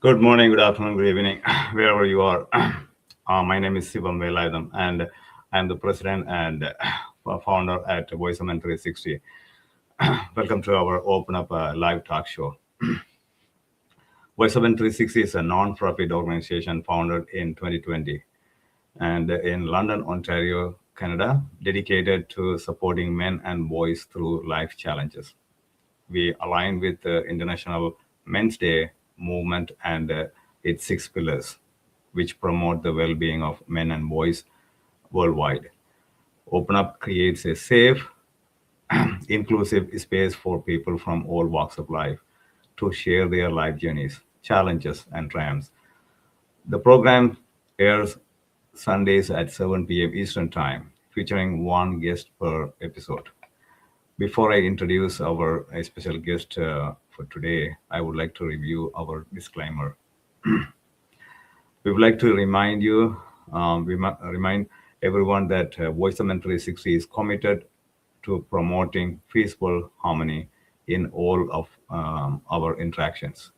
Good morning, good afternoon, good evening, wherever you are. My name is Sivam Velayudham, and I'm the president and founder at Voice of Men 360. Welcome to our Open Up live talk show. Voice of Men 360 is a non-profit organization founded in 2020 and in London, Ontario, Canada, dedicated to supporting men and boys through life challenges. We align with the International Men's Day movement and its six pillars, which promote the well being of men and boys worldwide. Open Up creates a safe, inclusive space for people from all walks of life to share their life journeys, challenges, and triumphs. The program airs Sundays at 7 p.m. Eastern Time, featuring one guest per episode. Before I introduce our special guest for today, I would like to review our disclaimer. We would like to remind everyone that Voice of Men 360 is committed to promoting peaceful harmony in all of our interactions.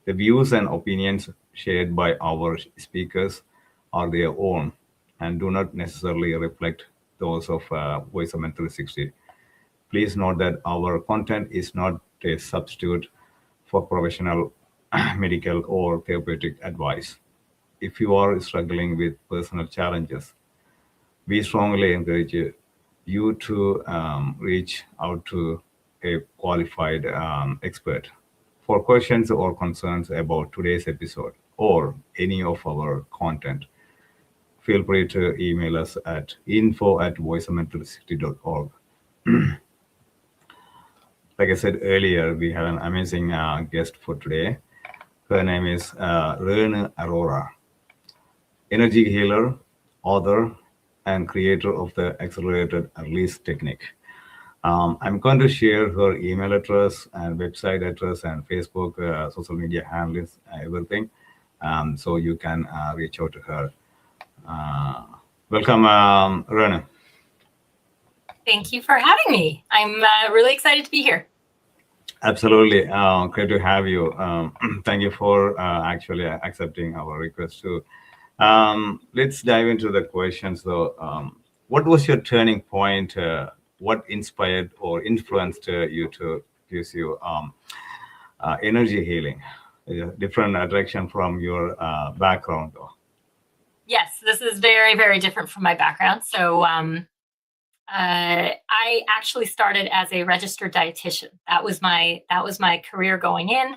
The views and opinions shared by our speakers are their own and do not necessarily reflect those of Voice of Men 360. Please note that our content is not a substitute for professional, medical, or therapeutic advice. If you are struggling with personal challenges, we strongly encourage you to reach out to a qualified expert. For questions or concerns about today's episode or any of our content, feel free to email us at info@voiceof360.org. Like I said earlier, we have an amazing guest for today. Her name is Renu Arora, energy healer, author, and creator of the accelerated release technique. I'm going to share her email address and website address and Facebook, social media handles, everything, so you can reach out to her. Uh, Welcome, Renu. Thank you for having me. I'm really excited to be here. Absolutely. Great to have you. Thank you for actually accepting our request too. Let's dive into the questions though. What was your turning point? What inspired or influenced you to pursue energy healing? Different direction from your background though. Yes, this is very, very different from my background. So I actually started as a registered dietitian. That was my career going in.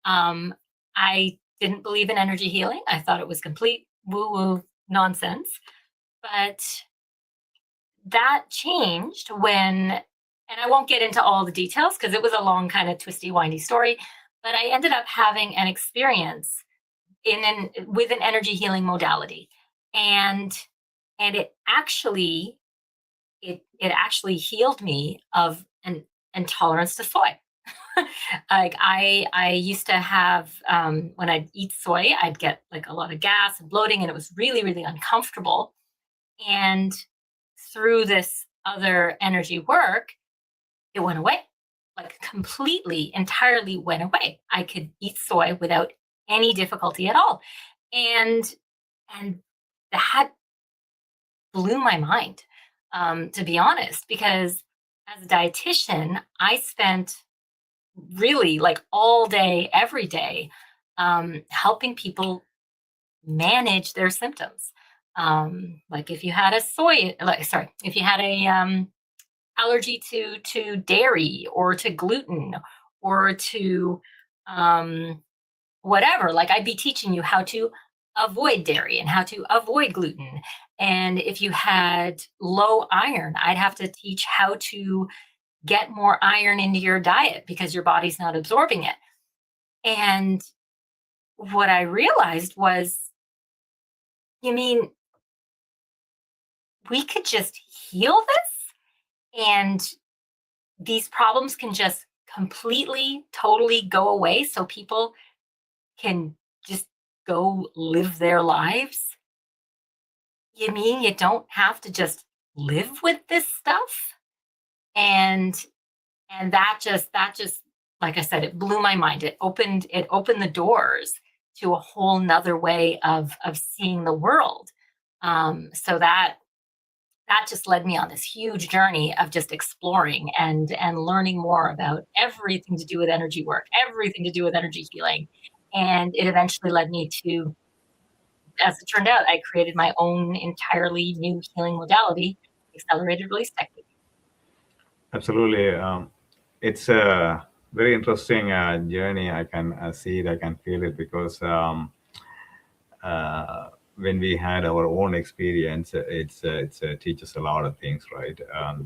I didn't believe in energy healing. I thought it was complete woo-woo nonsense. But that changed when, and I won't get into all the details because it was a long, kind of twisty, windy story. But I ended up having an experience with an energy healing modality, and it actually healed me of an intolerance to soy. Like I used to have, when I'd eat soy, I'd get like a lot of gas and bloating, and it was really, really uncomfortable. And through this other energy work, it went away, like completely, entirely went away. I could eat soy without any difficulty at all. And that blew my mind, to be honest, because as a dietitian, I spent really like all day, every day, helping people manage their symptoms. Like if you had if you had a allergy to dairy or to gluten or to whatever, like I'd be teaching you how to avoid dairy and how to avoid gluten. And if you had low iron, I'd have to teach how to get more iron into your diet because your body's not absorbing it. And what I realized was, you mean we could just heal this and these problems can just completely, totally go away so people can just go live their lives? You mean you don't have to just live with this stuff? And that just like I said, it blew my mind. It opened the doors to a whole nother way of seeing the world. So that just led me on this huge journey of just exploring and learning more about everything to do with energy work, everything to do with energy healing. And it eventually led me to, as it turned out, I created my own entirely new healing modality, accelerated release technique. Absolutely. It's a very interesting journey. I can see it, I can feel it because when we had our own experience, it's teaches a lot of things, right?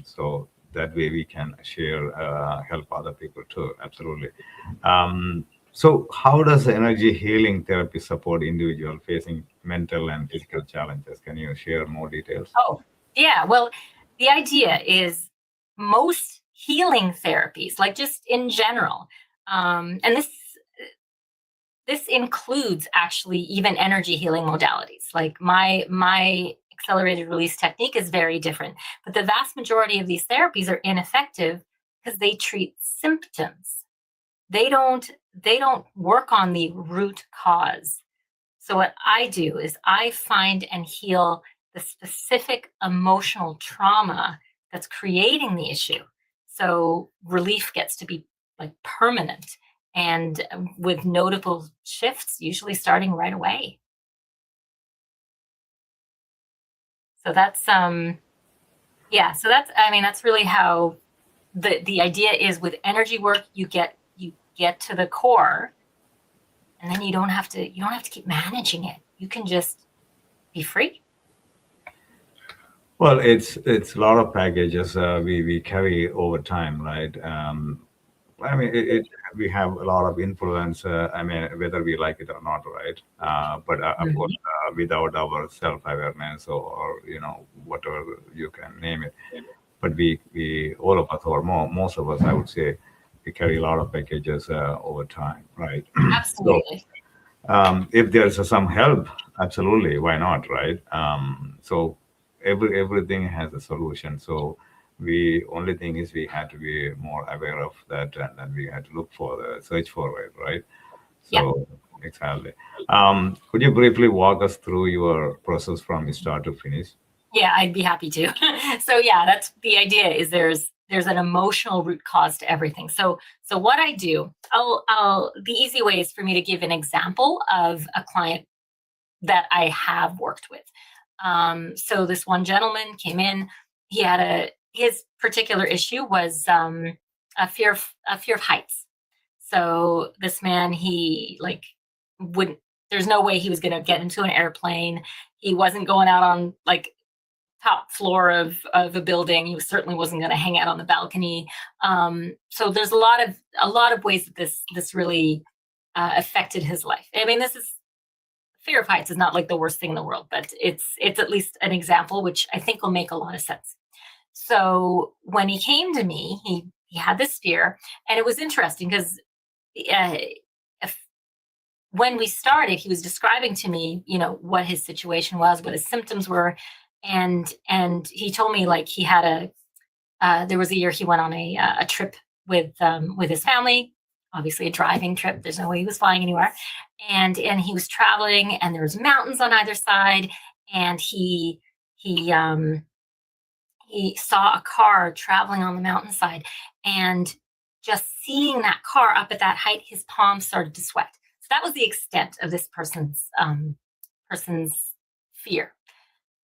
So that way we can share, help other people too. Absolutely. So how does energy healing therapy support individual facing mental and physical challenges? Can you share more details? Oh, yeah. Well, the idea is most healing therapies, like just in general, and this includes actually even energy healing modalities. Like my accelerated release technique is very different, but the vast majority of these therapies are ineffective because they treat symptoms. They don't work on the root cause. So what I do is I find and heal the specific emotional trauma that's creating the issue. So relief gets to be like permanent and with notable shifts, usually starting right away. So that's yeah, so that's, I mean, that's really how the idea is. With energy work, you get to the core, and then you don't have to keep managing it. You can just be free. Well, it's a lot of packages we carry over time, right? I mean, we have a lot of influence. I mean, whether we like it or not, right? But of course, Mhm. without our self-awareness or whatever you can name it, but we all of us, or most of us, I would say, we carry a lot of packages over time, right? So Absolutely. if there's some help, absolutely, why not, right? So everything has a solution. So we only thing is we had to be more aware of that, and then we had to look for the search for it, right? Yeah. So exactly. Could you briefly walk us through your process from start to finish? Yeah, I'd be happy to. So yeah, that's the idea, is there's an emotional root cause to everything. So what I do, the easy way is for me to give an example of a client that I have worked with. So this one gentleman came in. His particular issue was a fear of heights. So this man, he like wouldn't. There's no way he was going to get into an airplane. He wasn't going out on like top floor of a building. He certainly wasn't going to hang out on the balcony. So there's a lot of ways that this really affected his life. I mean, this is fear of heights is not like the worst thing in the world, but it's at least an example which I think will make a lot of sense. So when he came to me, he had this fear, and it was interesting because uh, when we started, he was describing to me, what his situation was, what his symptoms were, and he told me like he had there was a year he went on a trip with his family, obviously a driving trip. There's no way he was flying anywhere, and he was traveling, and there was mountains on either side, and he he saw a car traveling on the mountainside, and just seeing that car up at that height, his palms started to sweat. So that was the extent of this person's fear.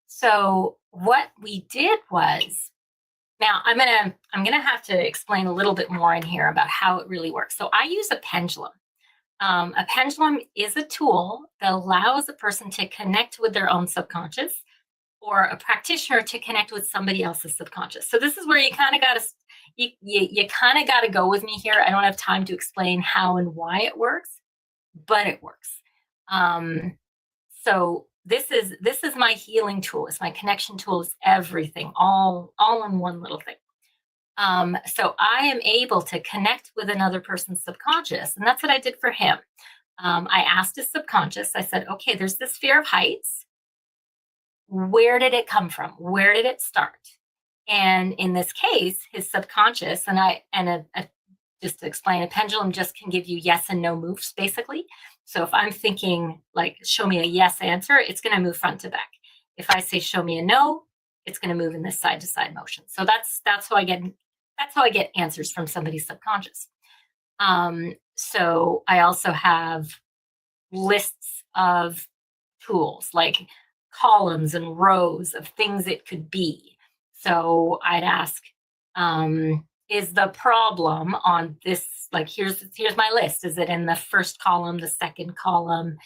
So what we did was, now I'm gonna have to explain a little bit more in here about how it really works. So I use a pendulum. A pendulum is a tool that allows a person to connect with their own subconscious, or a practitioner to connect with somebody else's subconscious. So this is where you kind of got to go with me here. I don't have time to explain how and why it works, but it works. Um, so this is my healing tool. It's my connection tool. It's everything, all in one little thing. So I am able to connect with another person's subconscious, and that's what I did for him. I asked his subconscious. I said, "Okay, there's this fear of heights. Where did it come from? Where did it start?" And in this case, his subconscious, just to explain, a pendulum just can give you yes and no moves, basically. So if I'm thinking like, show me a yes answer, it's going to move front to back. If I say, show me a no, it's going to move in this side to side motion. So that's how I get answers from somebody's subconscious. So I also have lists of tools, like columns and rows of things it could be. So I'd ask, is the problem on this, like, here's my list. Is it in the first column, the second column?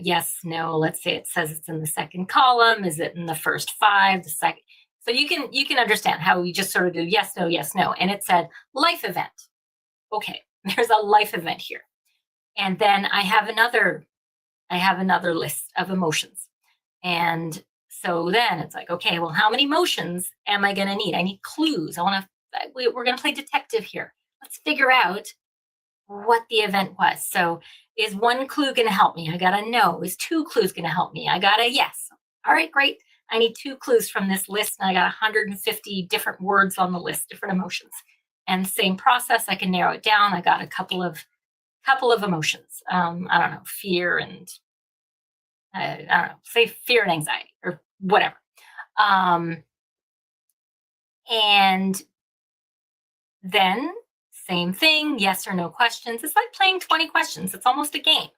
Yes, no. Let's say it says it's in the second column. Is it in the first 5, the second? So you can understand how we just sort of do yes, no. And it said life event. Okay, there's a life event here. And then I have another list of emotions. And so then it's like, okay, well, how many emotions am I going to need? I need clues. We're going to play detective here. Let's figure out what the event was. So is one clue going to help me? I got a no. Is 2 clues going to help me? I got a yes. All right, great. I need 2 clues from this list, and I got 150 different words on the list, different emotions. And same process, I can narrow it down. I got a couple of emotions. I don't know, fear and I don't know, say fear and anxiety or whatever. And then same thing, yes or no questions. It's like playing 20 questions. It's almost a game.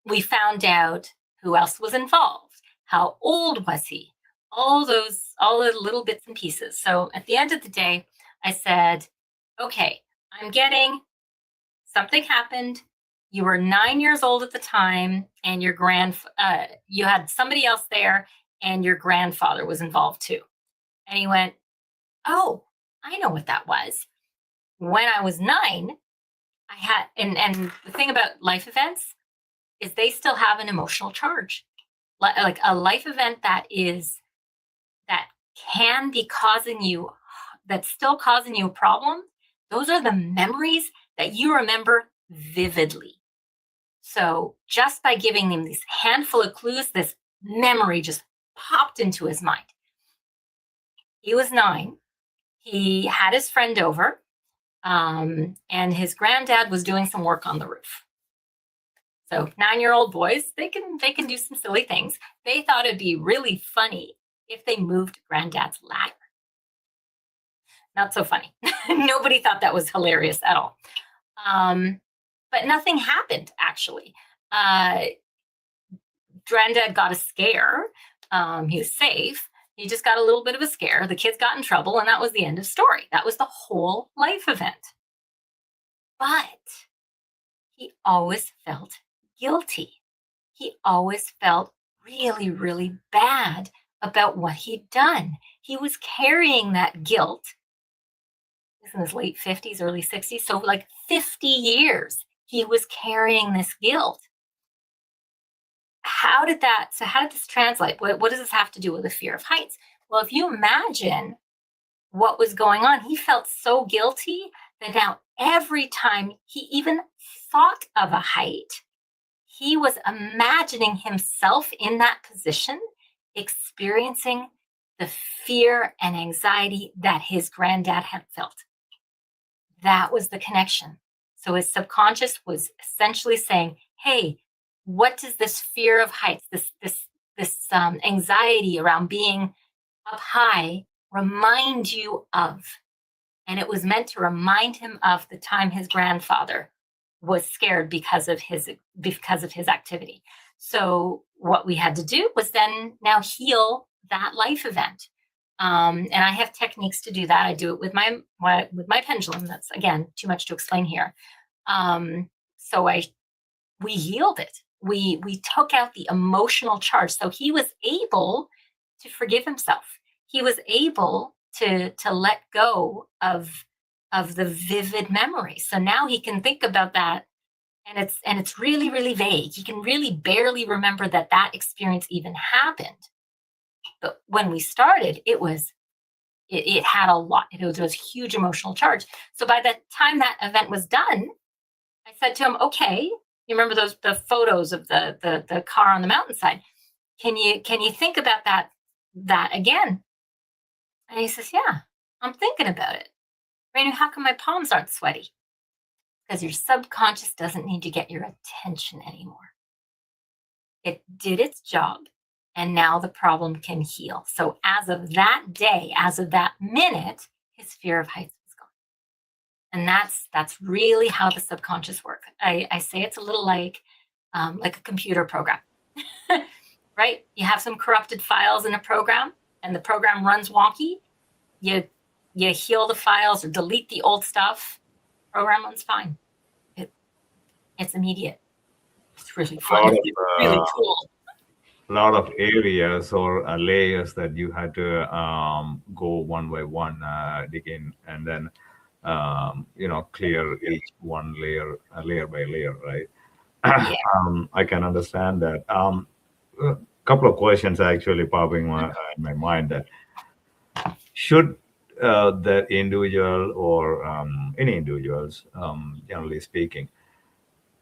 We found out who else was involved. How old was he? All the little bits and pieces. So at the end of the day, I said, okay, I'm getting something happened. You were 9 years old at the time, and you had somebody else there, and your grandfather was involved too. And he went, oh, I know what that was. When I was 9, I had, and the thing about life events is they still have an emotional charge. Like a life event that can be that's still causing you a problem. Those are the memories that you remember vividly. So just by giving him this handful of clues, this memory just popped into his mind. He was 9. He had his friend over, and his granddad was doing some work on the roof. So 9-year-old boys, they can do some silly things. They thought it'd be really funny if they moved granddad's ladder. Not so funny. Nobody thought that was hilarious at all. But nothing happened, actually. Granddad got a scare. He was safe. He just got a little bit of a scare. The kids got in trouble, and that was the end of story. That was the whole life event. But he always felt guilty. He always felt really, really bad about what he'd done. He was carrying that guilt. He was in his late 50s, early 60s. So like 50 years, he was carrying this guilt. How did this translate? What does this have to do with the fear of heights? Well, if you imagine what was going on, he felt so guilty that now every time he even thought of a height, he was imagining himself in that position, experiencing the fear and anxiety that his granddad had felt. That was the connection. So his subconscious was essentially saying, hey, what does this fear of heights, this anxiety around being up high remind you of? And it was meant to remind him of the time his grandfather was scared because of his activity. So what we had to do was then now heal that life event. And I have techniques to do that. I do it with my pendulum. That's, again, too much to explain here. So we healed it. We took out the emotional charge. So he was able to forgive himself. He was able to let go of the vivid memory. So now he can think about that, and it's really, really vague. He can really barely remember that experience even happened. But when we started, it had a lot. It was a huge emotional charge. So by the time that event was done, I said to him, okay, you remember the photos of the car on the mountainside? Can you think about that again? And he says, yeah, I'm thinking about it. Renu, how come my palms aren't sweaty? because your subconscious doesn't need to get your attention anymore. It did its job, and now the problem can heal. So as of that day, as of that minute, his fear of heights was gone. And that's really how the subconscious works. I say it's a little like a computer program, right? You have some corrupted files in a program, and the program runs wonky. You heal the files or delete the old stuff. Program runs fine. It's immediate. It's really fun. It's really cool. Lot of areas or layers that you had to go one by one, dig in, and then clear each one layer by layer, right? Yeah. I can understand that. A couple of questions actually popping in my mind that should the individual or any individuals, generally speaking,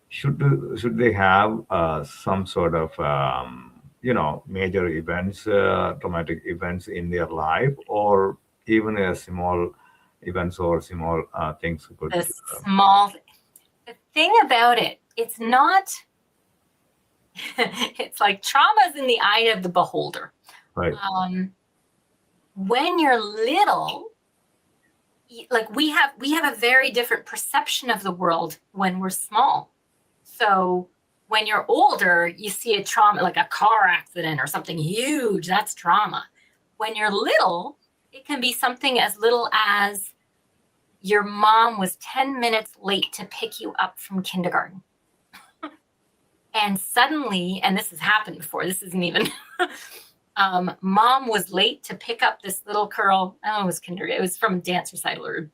should they have some sort of major events, traumatic events in their life, or even a small events or small things could The thing about it, it's not. It's like trauma's in the eye of the beholder. right. When you're little, like we have a very different perception of the world when we're small. So when you're older, you see a trauma like a car accident or something huge, that's trauma. When you're little, it can be something as little as your mom was 10 minutes late to pick you up from kindergarten. And suddenly, and this has happened before, this isn't even mom was late to pick up this little girl. Oh, it was kindergarten. It was from dance recital or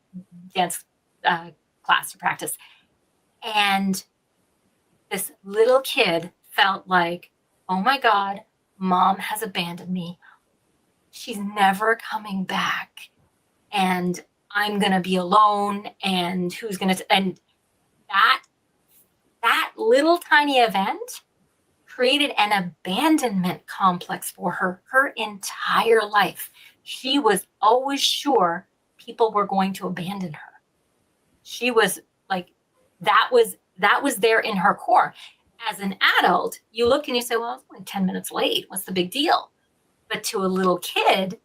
dance class or practice. And this little kid felt like, oh my God, mom has abandoned me. She's never coming back. And I'm going to be alone. And who's going to, and that little tiny event created an abandonment complex for her entire life. She was always sure people were going to abandon her. She was like, that was there in her core. As an adult, you look and you say, well, it's only 10 minutes late. What's the big deal? But to a little kid,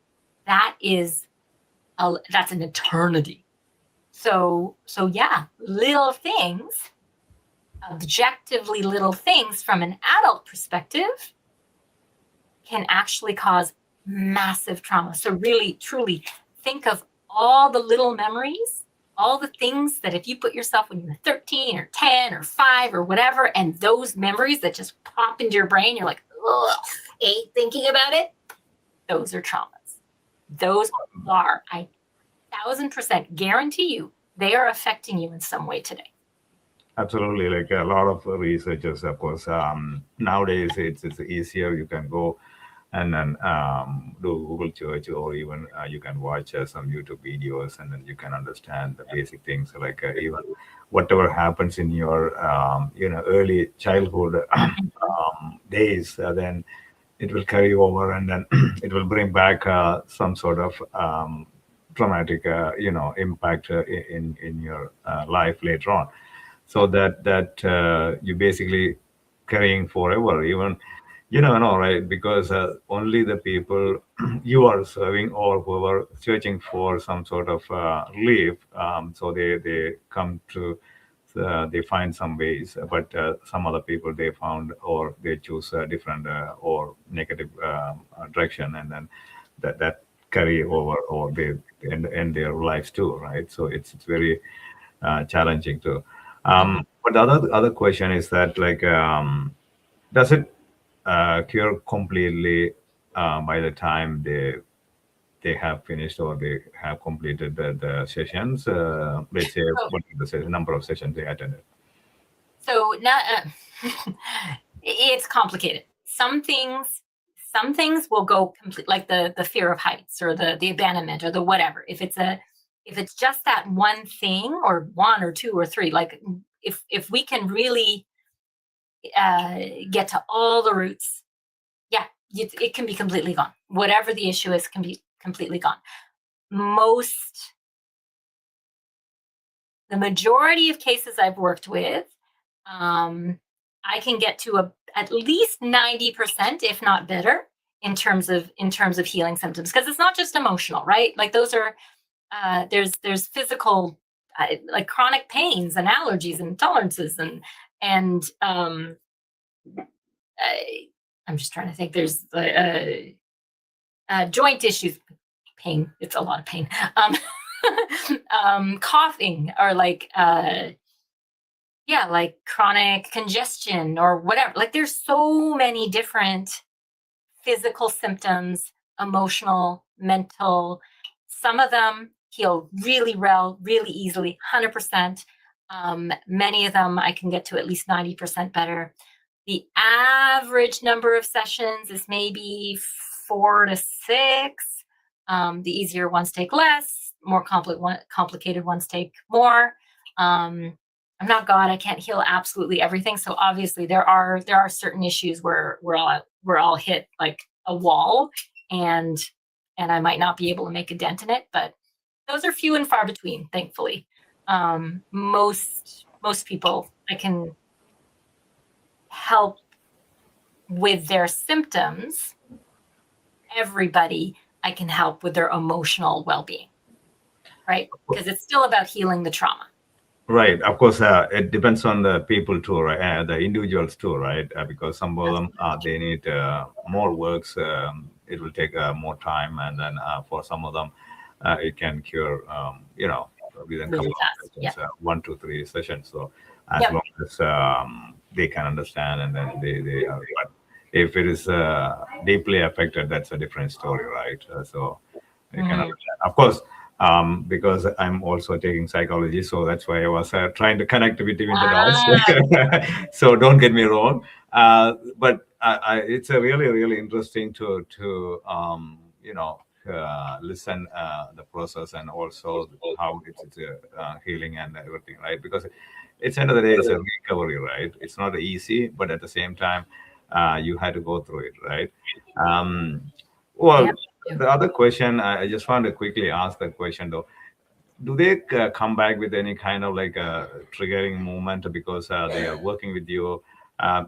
that's an eternity. So yeah, little things, objectively little things from an adult perspective can actually cause massive trauma. So really, truly think of all the little memories, all the things that if you put yourself when you were 13 or 10 or 5 or whatever, and those memories that just pop into your brain, you're like, ugh, hate thinking about it. Those are traumas. Those are, I 1,000% guarantee you, they are affecting you in some way today. Absolutely, like a lot of researchers, of course. Nowadays, it's easier. You can go and then do Google search, or even you can watch some YouTube videos, and then you can understand the basic things, like even whatever happens in your early childhood days, then it will carry over, and then it will bring back some sort of traumatic impact in your life later on, so that you basically carrying forever. Even you never know, right? Because only the people you are serving or who are searching for some sort of relief, so they come to they find some ways, but some other people they found or they choose a different or negative direction, and then that carry over or they end their lives too, right? So it's very challenging too. But the other question is that, like, does it cure completely by the time they have finished or they have completed the sessions? Let's say what is the number of sessions they attended. So not, it's complicated. Some things will go complete, like the fear of heights or the abandonment or the whatever. If it's just that one thing or one or two or three, like if we can really get to all the roots, yeah, it can be completely gone. Whatever the issue is can be completely gone. Most the majority of cases I've worked with, I can get to at least 90%, if not better, in terms of healing symptoms, because it's not just emotional, right? Like those are there's physical, like chronic pains and allergies and intolerances and I'm just trying to think. There's joint issues, pain. It's a lot of pain. Coughing, or like like chronic congestion or whatever. Like there's so many different physical symptoms, emotional, mental. Some of them heal really well, really easily, 100%. Many of them I can get to at least 90% better. The average number of sessions is maybe 4 to 6. The easier ones take less, more complicated ones take more. I'm not God, I can't heal absolutely everything. So obviously there are certain issues where we're all hit like a wall, and I might not be able to make a dent in it, but those are few and far between, thankfully. Most people I can help with their symptoms. Everybody I can help with their emotional well-being, right? Because it's still about healing the trauma. Right. Of course, it depends on the people too, right? The individuals too, right? Because some of them they need more works. It will take more time, and then for some of them, it can cure. Within a couple Really of fast. sessions, Yeah. 1 to 3 sessions. So as Yep. long as they can understand, and then they are. But if it is deeply affected, that's a different story, right? So they can understand. Of course, because I'm also taking psychology, so that's why I was trying to connect between the dots. So don't get me wrong, but it's a really really interesting to listen the process, and also how it's healing and everything, right? Because it's end of the day, it's a recovery, right? It's not easy, but at the same time, you had to go through it, right? Well, Yep. the other question, I just want to quickly ask that question though. Do they come back with any kind of like a triggering moment because they are working with you?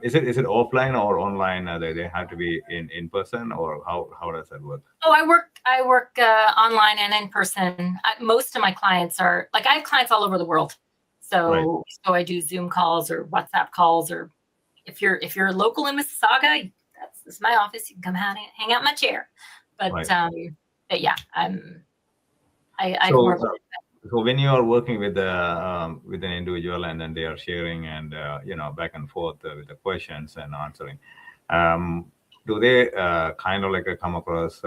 Is it offline or online? They have to be in person, or how does that work? Oh, I work online and in person. Most of my clients are like, I have clients all over the world. Right. So I do Zoom calls or WhatsApp calls, or if you're local in Mississauga, this is my office. You can come hang out in my chair. But Right. but yeah, I So, work. so when you are working with an individual, and then they are sharing and back and forth with the questions and answering, do they kind of like come across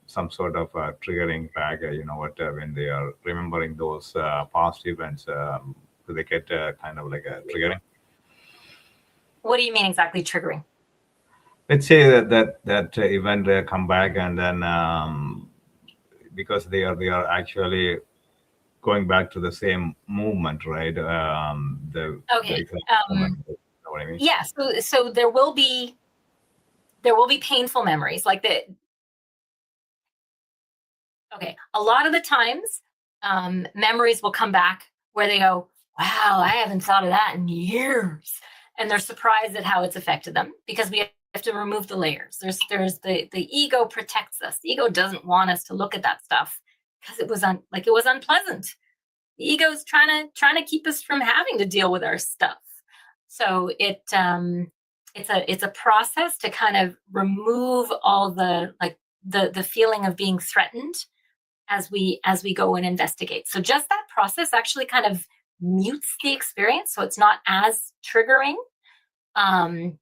some sort of triggering back? When they are remembering those past events, do they get kind of like a triggering? What do you mean exactly triggering? Let's say that event come back, and then because they are actually going back to the same movement, right? The Okay. exact movement. You know what I mean? Yeah. So there will be painful memories like that. Okay. A lot of the times, memories will come back where they go, wow, I haven't thought of that in years. And they're surprised at how it's affected them, because we have to remove the layers. There's the ego protects us. The ego doesn't want us to look at that stuff because it was unpleasant. The ego's trying to keep us from having to deal with our stuff. So it's a process to kind of remove all the feeling of being threatened as we go and investigate. So just that process actually kind of mutes the experience, so it's not as triggering.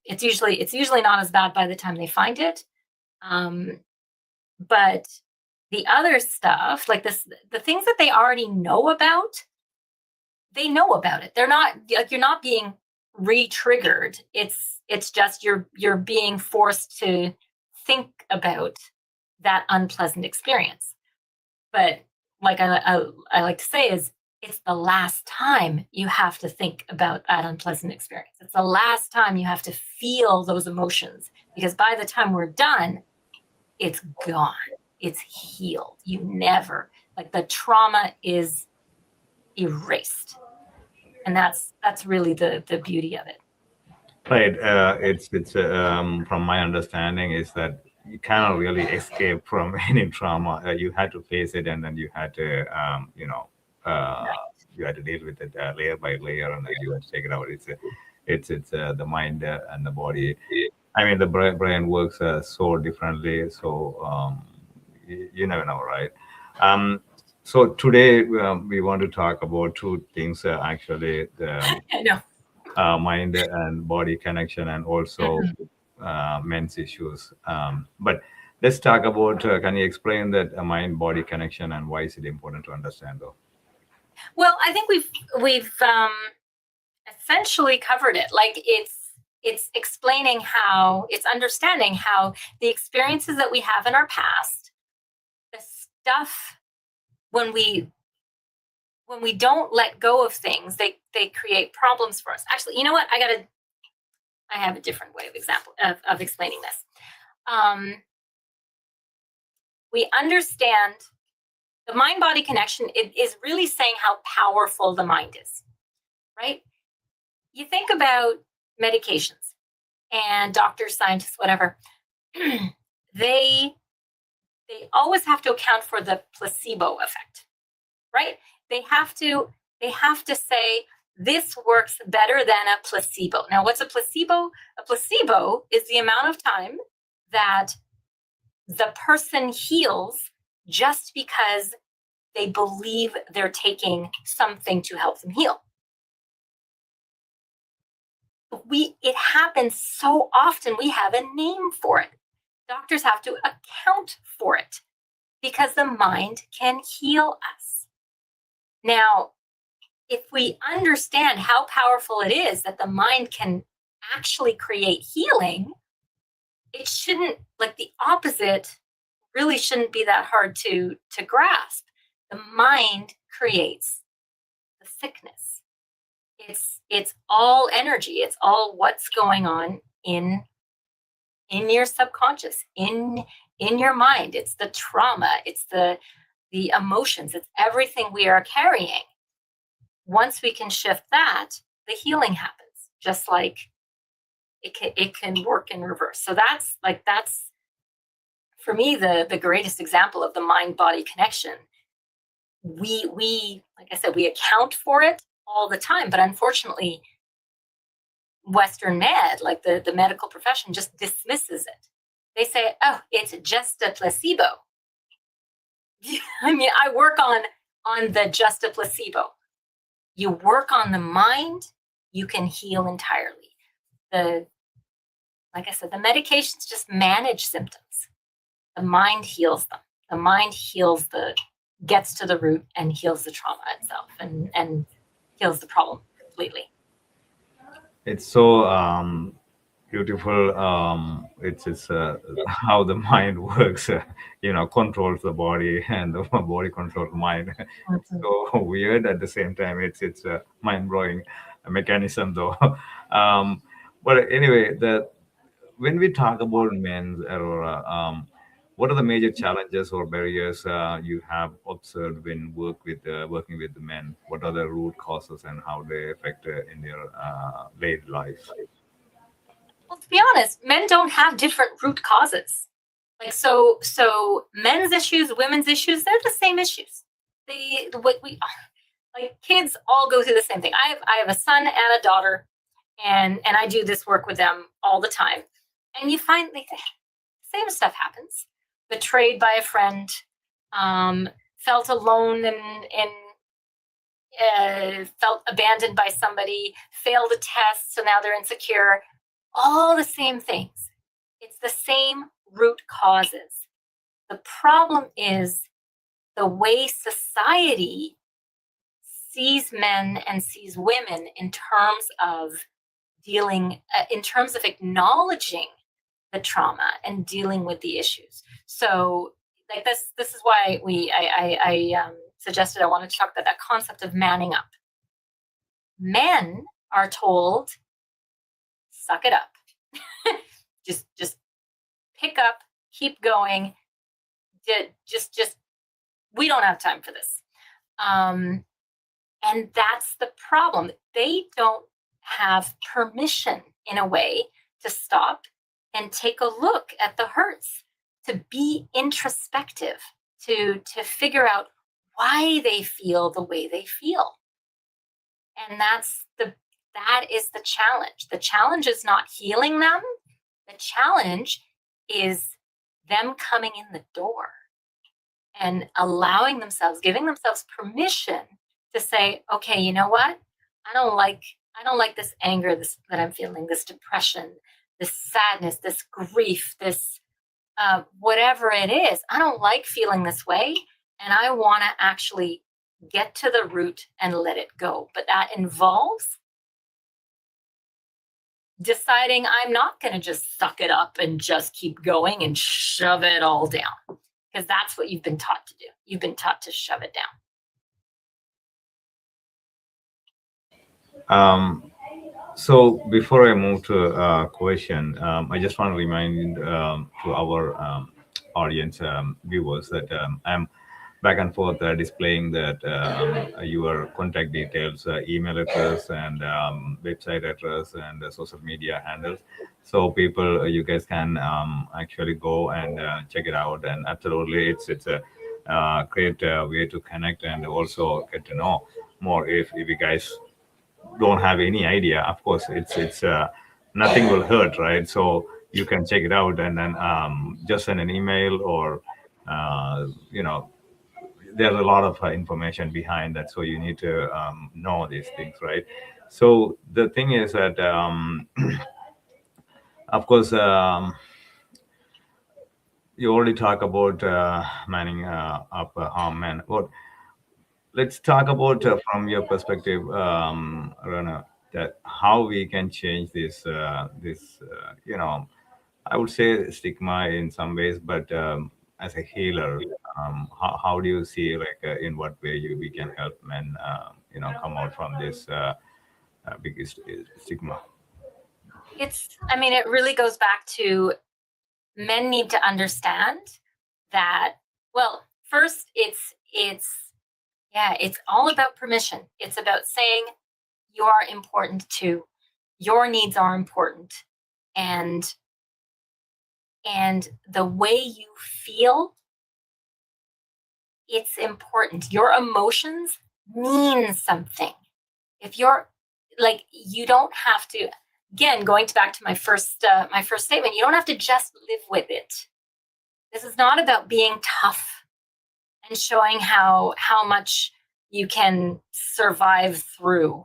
It's usually not as bad by the time they find it. But the other stuff, like the things that they already know about, they know about it. They're not like, you're not being re-triggered. It's just you're being forced to think about that unpleasant experience. But like I like to say is, it's the last time you have to think about that unpleasant experience. It's the last time you have to feel those emotions, because by the time we're done, it's gone. It's healed. You never, like, the trauma is erased. And that's really the beauty of it. Right. It's from my understanding is that you cannot really escape from any trauma. You had to face it, and then you had to, you had to deal with it layer by layer, and then you had to take it out. It's the mind and the body. I mean, the brain works so differently. So you never know, right? Um, so today we want to talk about two things actually. I know. Mind and body connection, and also Mhm. men's issues. But let's talk about, can you explain that mind body connection and why is it important to understand though? Well, I think we've essentially covered it. Like it's explaining how, it's understanding how the experiences that we have in our past, the stuff, when we don't let go of things, they create problems for us. Actually, you know what? I have a different way of example of explaining this. We understand the mind body connection. It is really saying how powerful the mind is, right? You think about medications and doctors, scientists, whatever. they always have to account for the placebo effect, right? They have to say this works better than a placebo. Now, what's a placebo? A placebo is the amount of time that the person heals just because they believe they're taking something to help them heal. It happens so often, we have a name for it. Doctors have to account for it because the mind can heal us. Now, if we understand how powerful it is that the mind can actually create healing, it shouldn't, like, the opposite really shouldn't be that hard to grasp. The mind creates the sickness. It's all energy. It's all what's going on in your subconscious, in your mind. It's the trauma, it's the emotions, it's everything we are carrying. Once we can shift that, the healing happens, just like it can work in reverse. So that's for me the greatest example of the mind body connection. We like I said, we account for it all the time, but unfortunately Western med, like the medical profession, just dismisses it. They say, oh, it's just a placebo. I mean, I work on the just a placebo. You work on the mind, you can heal entirely. Like I said, the medications just manage symptoms. The mind heals them. The mind gets to the root and heals the trauma itself, and heals the problem completely. It's so beautiful. It's how the mind works. Controls the body, and the body controls the mind. It's Mhm. so weird. At the same time, it's a mind blowing mechanism, though. But anyway, the when we talk about men's Aurora, what are the major challenges or barriers you have observed when working with the men? What are the root causes and how they affect in their daily life? Well, to be honest, men don't have different root causes. Like, so men's issues, women's issues, they're the same issues. What we like, kids all go through the same thing. I have a son and a daughter, and I do this work with them all the time. And you find the same stuff happens. Betrayed by a friend, felt alone and felt abandoned by somebody, failed a test, so now they're insecure. All the same things. It's the same root causes. The problem is the way society sees men and sees women in terms of in terms of acknowledging the trauma and dealing with the issues. So, like this is why I suggested I wanted to talk about that concept of manning up. Men are told, suck it up. just pick up, keep going. Just we don't have time for this. And that's the problem. They don't have permission, in a way, to stop and take a look at the hurts, to be introspective, to figure out why they feel the way they feel. And that is the challenge. The challenge is not healing them. The challenge is them coming in the door and allowing themselves, giving themselves permission to say, okay, you know what? I don't like this anger, that I'm feeling, this depression, this sadness, this grief, this whatever it is. I don't like feeling this way, and I want to actually get to the root and let it go. But that involves deciding I'm not going to just suck it up and just keep going and shove it all down, because that's what you've been taught to do. You've been taught to shove it down. So before I move to a question, I just want to remind to our audience viewers that I'm back and forth displaying that your contact details, email address, and website address, and social media handles. So people, you guys can actually go and check it out. And absolutely, it's a great way to connect and also get to know more if you guys don't have any idea. Of course, it's nothing will hurt, right? So you can check it out and then just send an email or you know, there's a lot of information behind that, so you need to know these things, right? So the thing is that of course you already talk about manning up harm men. What, let's talk about from your perspective, Rana, that how we can change this you know, I would say stigma in some ways, but as a healer, how do you see, like, in what way we can help men, you know, come out from this biggest stigma? It really goes back to men need to understand that, well, first it's all about permission. It's about saying you are important too. Your needs are important. And the way you feel, it's important. Your emotions mean something. If you're like, you don't have to, again, going back to my first statement, you don't have to just live with it. This is not about being tough and showing how much you can survive through,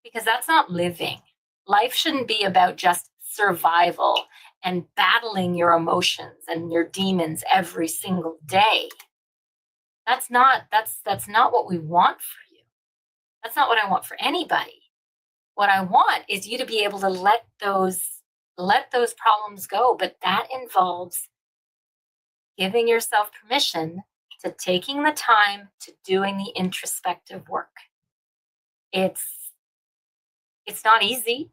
because that's not living. Life shouldn't be about just survival and battling your emotions and your demons every single day. That's not what we want for you. That's not what I want for anybody. What I want is you to be able to let those problems go, but that involves giving yourself permission to taking the time to doing the introspective work. It's not easy.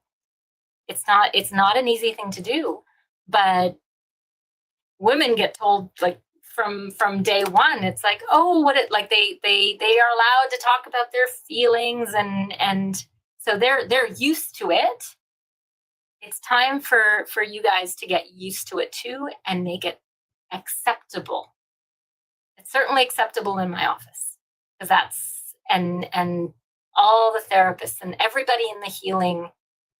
It's not an easy thing to do, but women get told, like, from day one, it's like, oh, what it, like, they are allowed to talk about their feelings, and so they're used to it. It's time for you guys to get used to it too and make it acceptable. It's certainly acceptable in my office, because that's, and all the therapists and everybody in the healing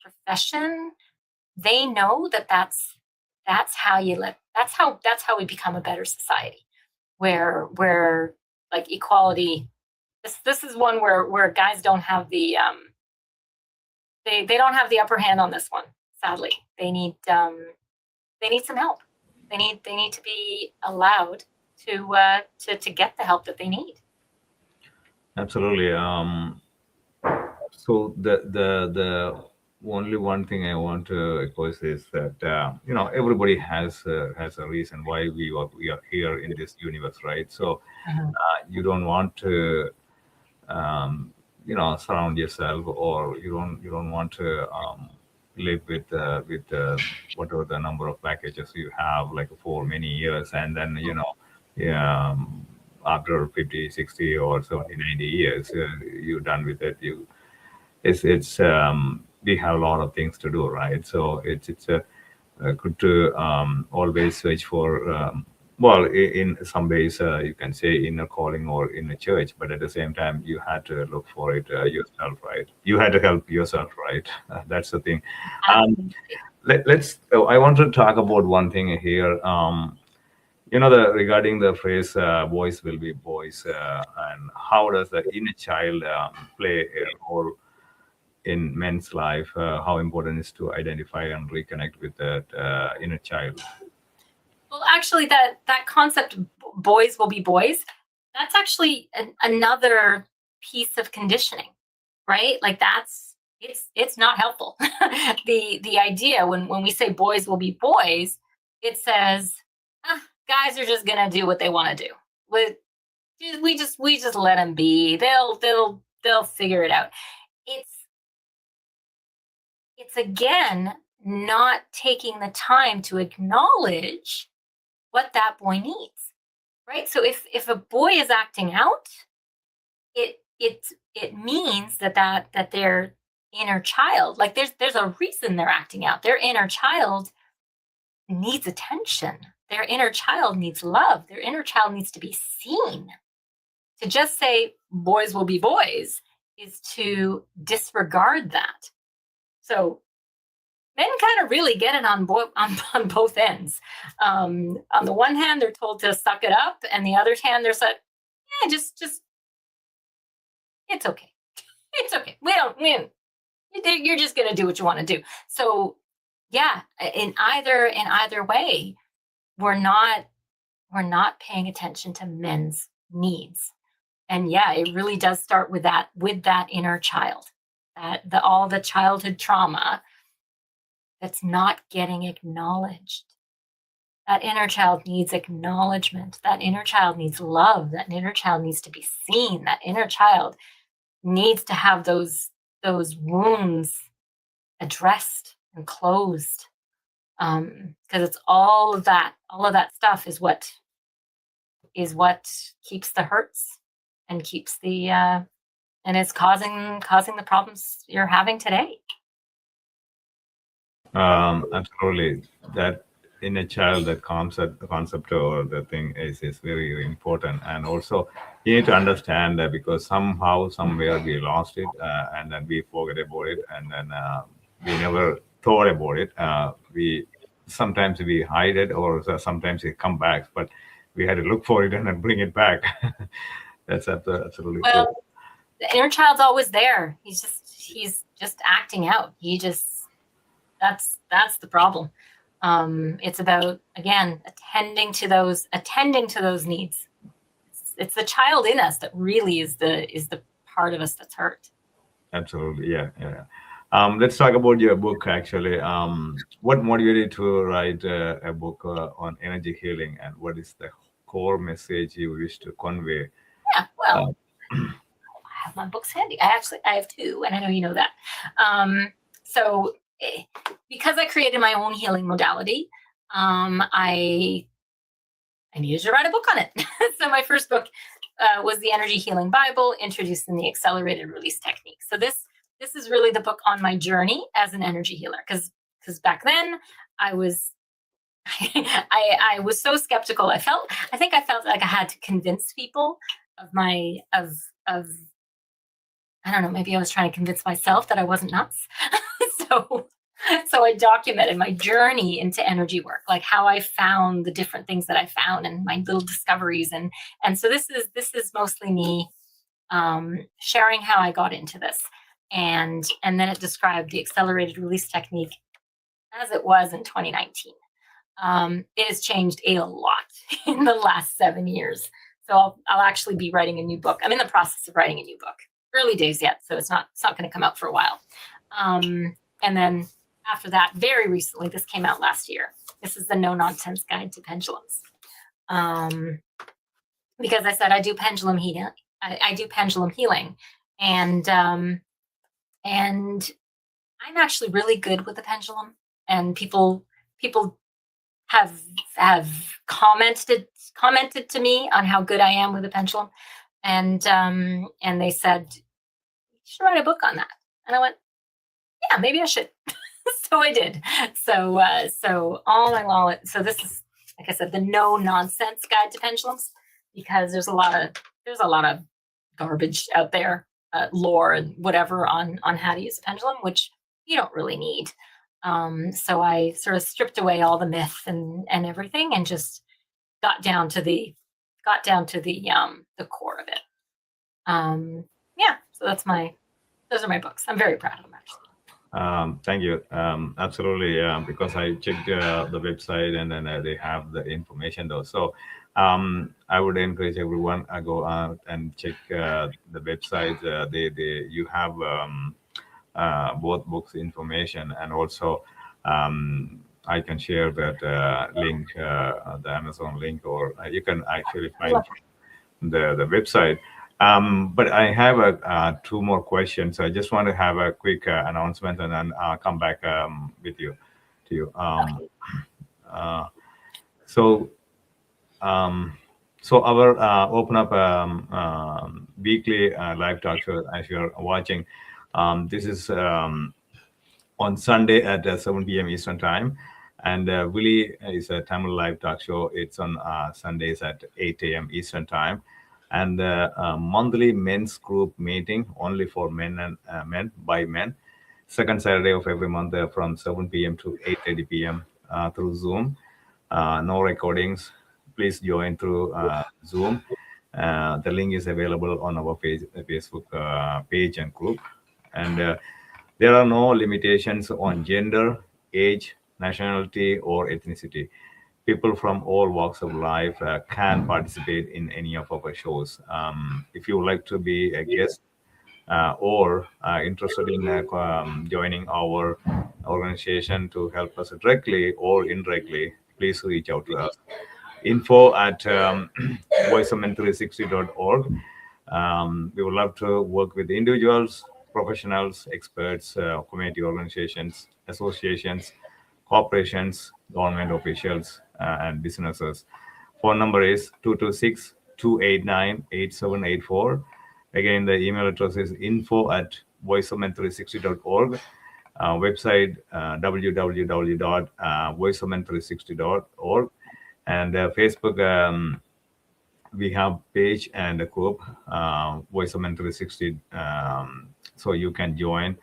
profession, they know that that's how we become a better society, where like equality, this is one where guys don't have the they don't have the upper hand on this one, sadly. They need some help. They need to be allowed to get the help that they need. Absolutely. So the only one thing I want to echo is that you know, everybody has a reason why we are here in this universe, right? So you don't want to you know, surround yourself, or you don't want to live with whatever the number of packages you have, like, for many years, and then, you know, yeah, after 50, 60, or 70, 90 years, you're done with it. It's we have a lot of things to do, right? So it's good to always search for well, in some ways you can say inner calling or inner church, but at the same time you had to look for it yourself, right? You had to help yourself, right? That's the thing. um, Absolutely. let's I want to talk about one thing here. The regarding the phrase boys will be boys, and how does the inner child play a role in men's life? How important is to identify and reconnect with that inner child? Well, actually, that concept, boys will be boys, that's actually another piece of conditioning, right? Like it's not helpful. The idea when we say boys will be boys, it says, guys are just gonna do what they want to do. We just let them be. They'll figure it out. It's it's again not taking the time to acknowledge what that boy needs, right? So if a boy is acting out, it means that their inner child, like there's a reason they're acting out. Their inner child needs attention. Their inner child needs love. Their inner child needs to be seen. To just say boys will be boys is to disregard that. So men kind of really get it on both ends. On the one hand, they're told to suck it up, and the other hand, they're said, "Yeah, just it's okay. It's okay. You're just gonna do what you want to do." So, yeah, in either way, we're not we're not paying attention to men's needs, and yeah, it really does start with that inner child, that all the childhood trauma that's not getting acknowledged. That inner child needs acknowledgement. That inner child needs love. That inner child needs to be seen. That inner child needs to have those wounds addressed and closed. Because it's all of that stuff is what keeps the hurts and keeps the and is causing the problems you're having today. Absolutely. That in a child, that concept, the concept or the thing is very, very important. And also, you need to understand that because somehow, somewhere, we lost it, and then we forget about it, and then we never thought about it. We sometimes we hide it, or sometimes it come back, but we had to look for it and then bring it back. That's absolutely true. Well, the inner child's always there. He's just acting out. That's the problem. It's about, again, attending to those needs. It's the child in us that really is the part of us that's hurt. Absolutely, yeah, yeah. Let's talk about your book. Actually, what motivated you to write a book on energy healing, and what is the core message you wish to convey? Yeah. Well, Uh, I have my books handy. I have two, and I know you know that. So, because I created my own healing modality, I needed to write a book on it. So my first book was the Energy Healing Bible, introducing the accelerated release technique. So this is really the book on my journey as an energy healer, because back then I was I was so skeptical. I think I felt like I had to convince people of my of I don't know, maybe I was trying to convince myself that I wasn't nuts. so so I documented my journey into energy work, like how I found the different things that I found and my little discoveries, and so this is mostly me sharing how I got into this, and then it described the accelerated release technique as it was in 2019. It has changed a lot in the last 7 years. So I'll actually be writing a new book. I'm in the process of writing a new book. Early days yet, so it's not going to come out for a while. And then after that, very recently, this came out last year. This is the No Nonsense Guide to Pendulums. Um, because I said I do pendulum healing. I do pendulum healing, and and I'm actually really good with the pendulum. And people have commented to me on how good I am with the pendulum, and they said, you should write a book on that. And I went, yeah, maybe I should. So I did. So all in all, so this is, like I said, the no nonsense guide to pendulums, because there's a lot of garbage out there, lore and whatever on how to use a pendulum, which you don't really need. So I sort of stripped away all the myth and everything, and just got down to the core of it. Yeah. So those are my books. I'm very proud of them, actually. Thank you. Absolutely, because I checked the website, and then they have the information though. So I would encourage everyone go out and check the website. You have both books information, and also I can share that link, the Amazon link, or you can actually find the website. But I have two more questions. I just want to have a quick announcement, and then come back with you to you. So so our open up weekly live talk show, as you're watching, this is on Sunday at 7 p.m. Eastern time. And Willie is a Tamil live talk show. It's on Sundays at 8 a.m. Eastern time. And monthly men's group meeting only for men and men by men. Second Saturday of every month from 7 p.m. to 8:30 p.m. Through Zoom. No recordings. Please join through Zoom. The link is available on our Facebook page and group. And there are no limitations on gender, age, nationality, or ethnicity. People from all walks of life can participate in any of our shows. If you would like to be a guest or interested in joining our organization to help us directly or indirectly, please reach out to us. Info at voiceomen360.org. We would love to work with individuals, professionals, experts, community organizations, associations, corporations, government officials, and businesses. Phone number is 226-289-8784. Again, the email address is info at voiceomen360.org. Website www.voiceomen360.org. And Facebook, we have page and a group, Voice of Men 360. So you can join.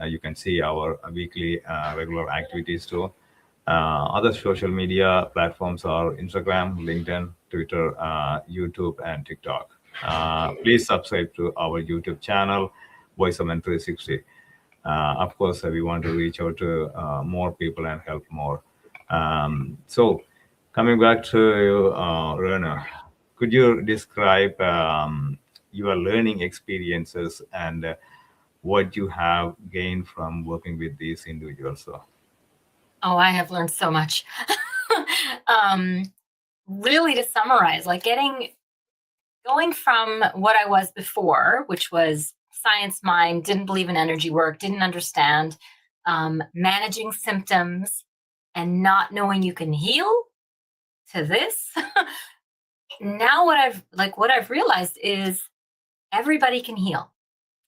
You can see our weekly regular activities too. Other social media platforms are Instagram, LinkedIn, Twitter, YouTube, and TikTok. Please subscribe to our YouTube channel, Voice of Men 360. Of course, we want to reach out to more people and help more. So coming back to you, Renu, could you describe your learning experiences and what you have gained from working with these individuals? So. Oh, I have learned so much. Really, to summarize, like going from what I was before, which was science mind, didn't believe in energy work, didn't understand, managing symptoms and not knowing you can heal, to this. Now what I've realized is everybody can heal.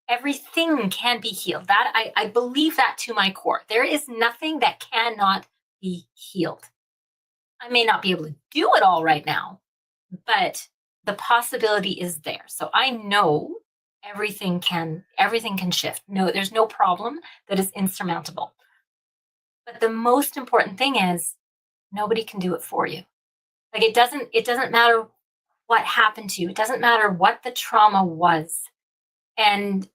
Everything can be healed. That I believe that to my core. There is nothing that cannot be healed. I may not be able to do it all right now, but the possibility is there. So I know everything can shift. No, there's no problem that is insurmountable. But the most important thing is nobody can do it for you. Like it doesn't matter what happened to you. It doesn't matter what the trauma was. And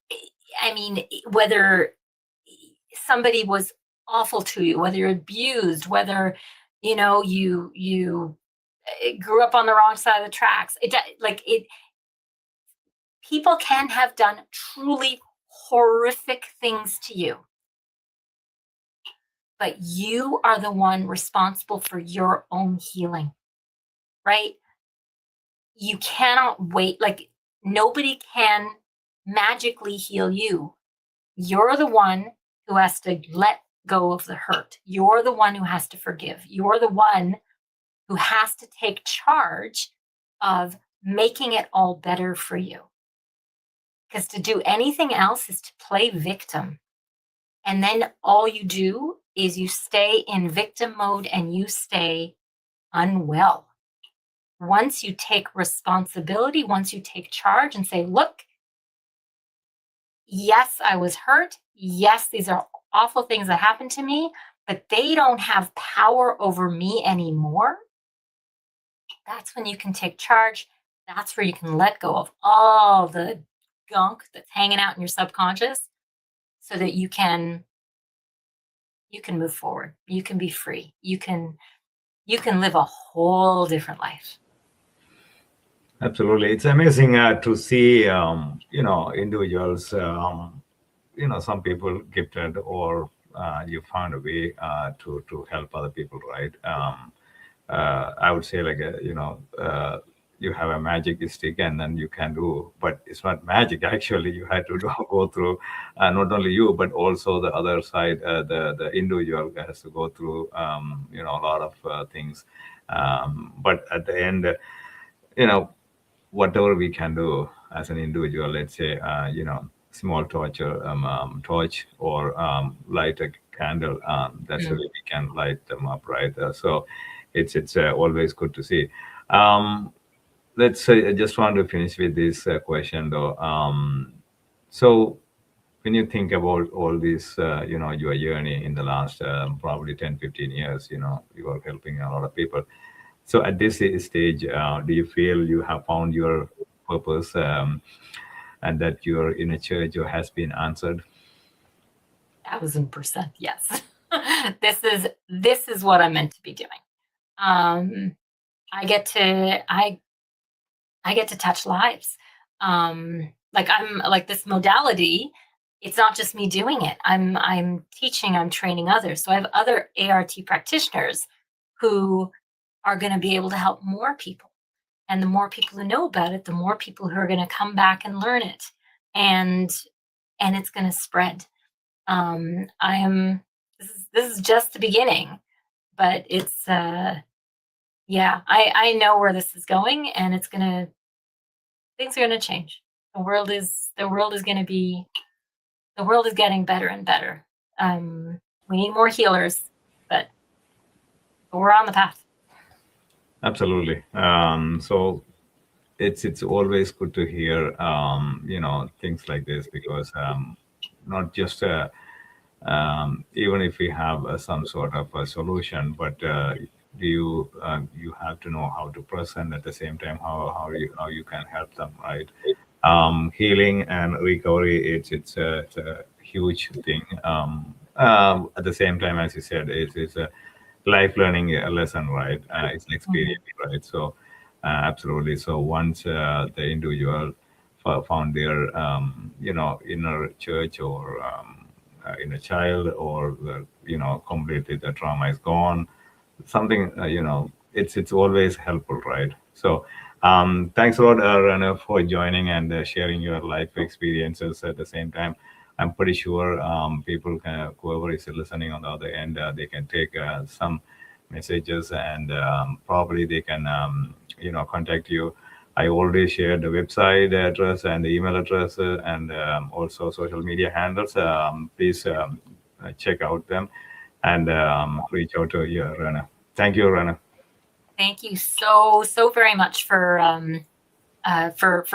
I mean, whether somebody was awful to you, whether you're abused, whether, you grew up on the wrong side of the tracks. People can have done truly horrific things to you. But you are the one responsible for your own healing, right? You cannot wait. Like nobody can magically heal you. You're the one who has to let go of the hurt. You're the one who has to forgive. You're the one who has to take charge of making it all better for you. Because to do anything else is to play victim. And then all you do is you stay in victim mode and you stay unwell. Once you take responsibility, once you take charge and say, look, yes, I was hurt. Yes, these are awful things that happened to me, but they don't have power over me anymore. That's when you can take charge. That's where you can let go of all the gunk that's hanging out in your subconscious so that you can move forward. You can be free. You can live a whole different life. Absolutely. It's amazing to see, individuals, some people gifted or you found a way to help other people, right? I would say like, you have a magic stick and then you can do, but it's not magic. Actually, you had to go through not only you, but also the other side, the individual has to go through, a lot of things. But at the end, you know, whatever we can do as an individual, let's say, small torch or light a candle, that's the way we can light them up, right? So it's always good to see. Um, let's say, I just want to finish with this question though. So when you think about all this, your journey in the last probably 10, 15 years, you are helping a lot of people. So at this stage, do you feel you have found your purpose, and that your inner church has been answered? 1000%, yes. this is what I'm meant to be doing. I get to touch lives. Like I'm like this modality. It's not just me doing it. I'm teaching. I'm training others. So I have other ART practitioners who are going to be able to help more people. And the more people who know about it, the more people who are going to come back and learn it, and it's going to spread. I am. This is just the beginning, but it's yeah. I know where this is going, and things are gonna change. The world is gonna be the world is getting better and better. We need more healers, but we're on the path. Absolutely. So it's always good to hear, things like this, because not just even if we have some sort of a solution, but you have to know how to present at the same time how you can help them, right? Healing and recovery, it's a huge thing. At the same time, as you said, it's a life learning lesson, right? It's an Mhm. experience, right? So absolutely. So once the individual found their inner church or inner child, or completely the trauma is gone, something, it's always helpful, right? So thanks a lot, Renu, for joining and sharing your life experiences. At the same time, I'm pretty sure people can, whoever is listening on the other end, they can take some messages, and probably they can contact you. I already shared the website address and the email address, and also social media handles. Please check out them and reach out to you, Rana. Thank you, Rana. Thank you so very much for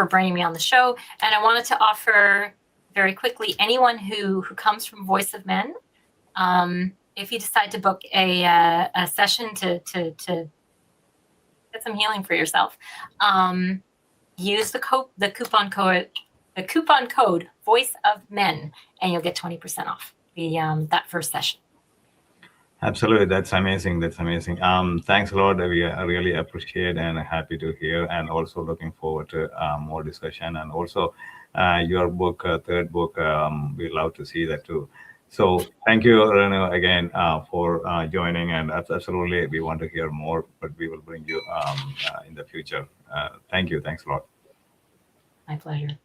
bringing me on the show. And I wanted to offer very quickly, anyone who comes from Voice of Men, if you decide to book a session to get some healing for yourself, use the coupon code Voice of Men, and you'll get 20% off that first session. Absolutely, that's amazing. That's amazing. Thanks a lot. We really appreciate and happy to hear, and also looking forward to more discussion. And also, your book, third book, we love to see that too. So, thank you, Renu, again for joining. And absolutely, we want to hear more, but we will bring you in the future. Thank you. Thanks a lot. My pleasure.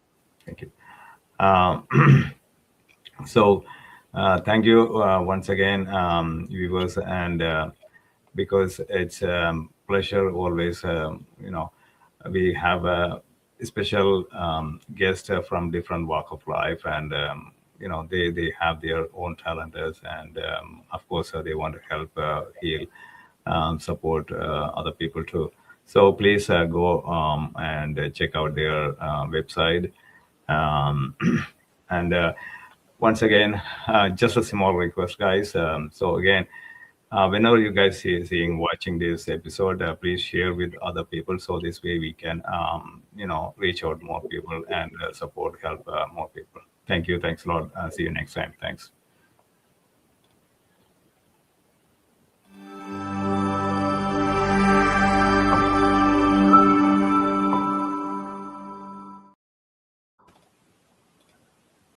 Thank you. Um, so, thank you once again, viewers, and because it's pleasure always. We have a special guest from different walk of life, and they have their own talents, and of course they want to help heal, support other people too. So please go and check out their website. um, and once again, just a small request, guys. So again, whenever you guys watching this episode, please share with other people, so this way we can reach out more people and support, help more people. Thank you. Thanks a lot. See you next time. Thanks.